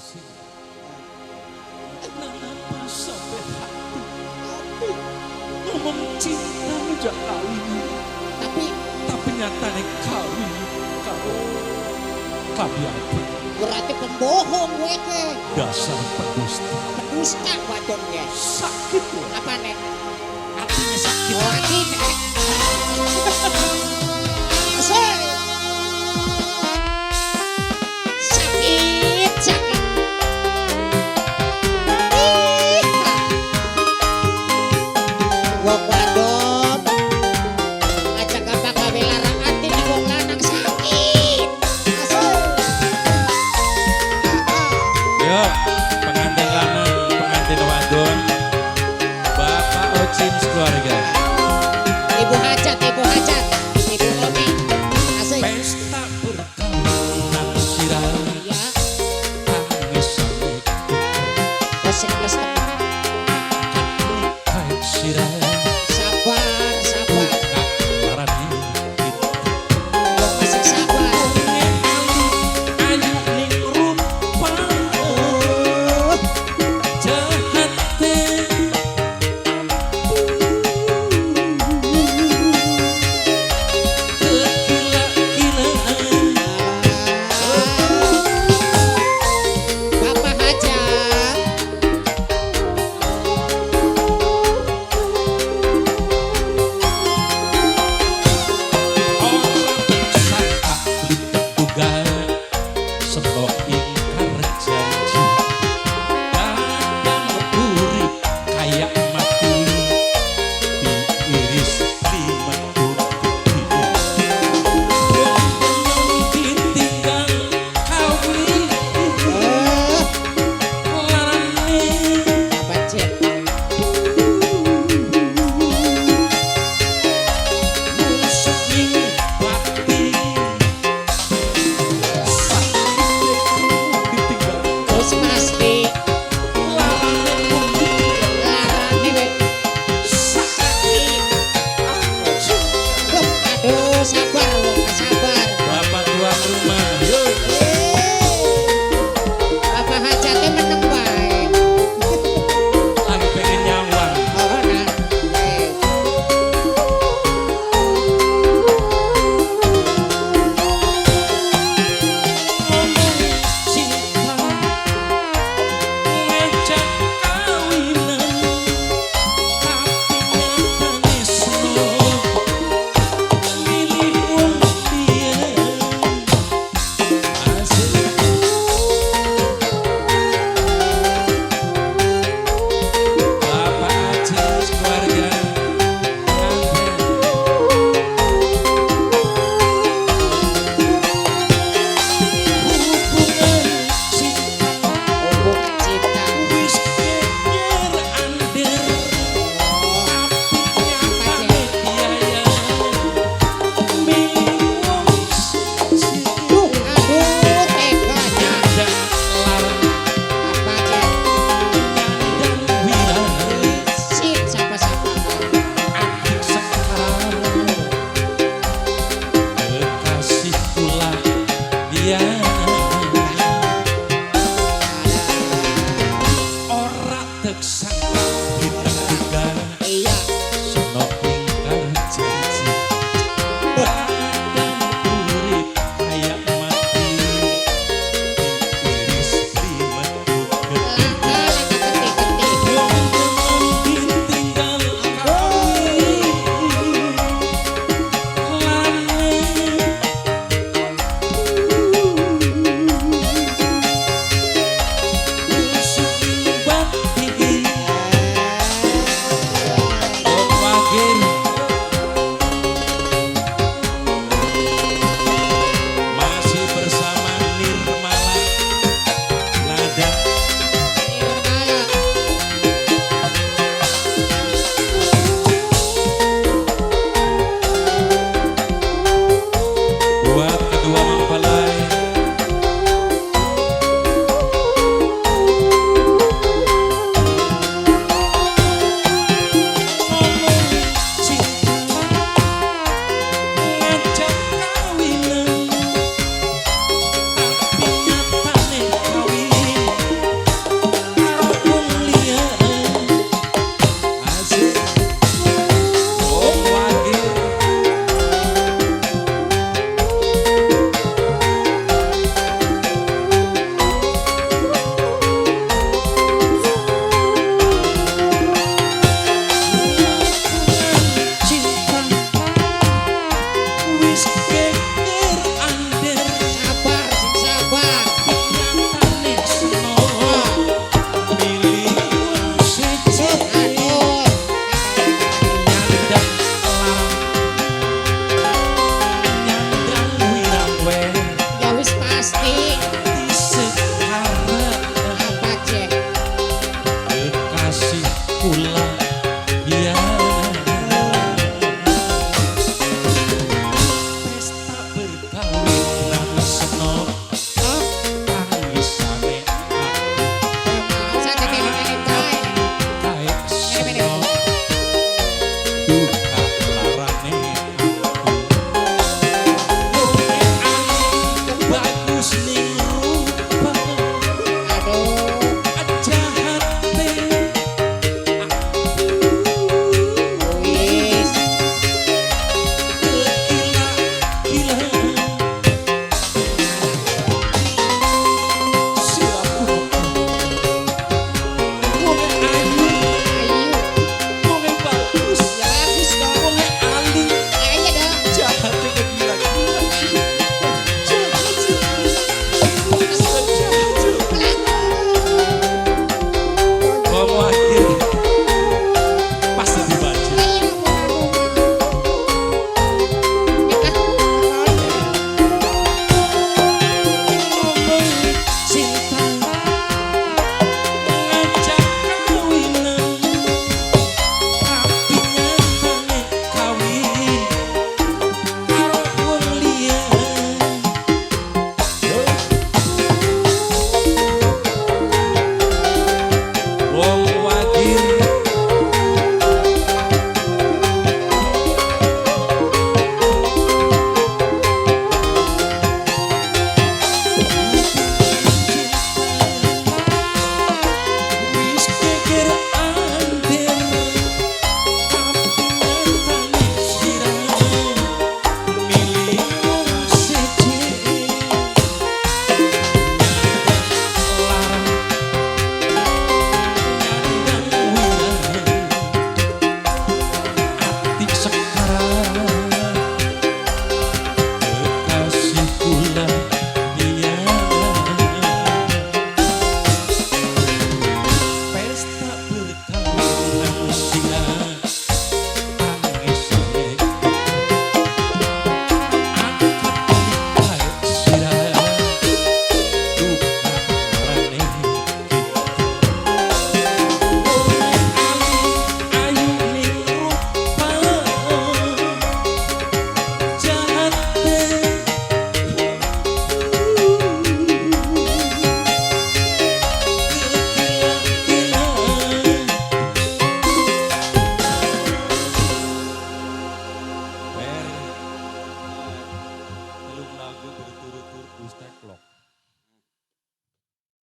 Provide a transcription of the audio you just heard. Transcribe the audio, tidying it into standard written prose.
sih. Kenapa sampai hati ngomong cinta udah kawin, tapi nyatanya kawin karo kabiati. Berarti pembohong gue ke. Dasar pendusta. Pendusta wadon ya. Sakit ya. Apa nek? Hatinya sakit. Oh, hati nek. Asal. Sakit, sakit. Wong wadon aja gampang gawe larang ati di wong lanang sakit. Asal. Yo, pengantin lanang, pengantin wadon, Bapak Ocin keluarga. Ibu hajat, ibu hajat, ibu Omi. Asik. Pesta perkawinan sirah, Ya, tangis sampai resik resik. kain sirah. Sabar, sabar. Larani itu Lo masih sabar. ayu ning rupa jahat teh. Kegila-gilaan Bapak hajat. orang saka tunggal sebab ingkar janji kadang urip kayak mati diiris lima putih ditinggal kawin larane Bapak cek. musik bakti ditinggal Terus pasti larane larang ini. sakit. Loh, aduh, sabar lo, sabar. Bapak tuan rumah, yuk. Bapak hajatnya meneng bae. Lagi pengen nyawang. Oh, nah. Ngomong cinta, ngajak kawinan, tapi nyatane slow, milih wong liya. Asik. Bapak Aziz keluarga pengantin. Hubungan cinta Hubungan cinta. wis geger ander, tapi nyatane biaya milih wong siji. Aduh, teganya. Ada larang Bapak cek. dan wilayah Sip, siapa-siapa. adik sekarang kekasih pula dia ora teksan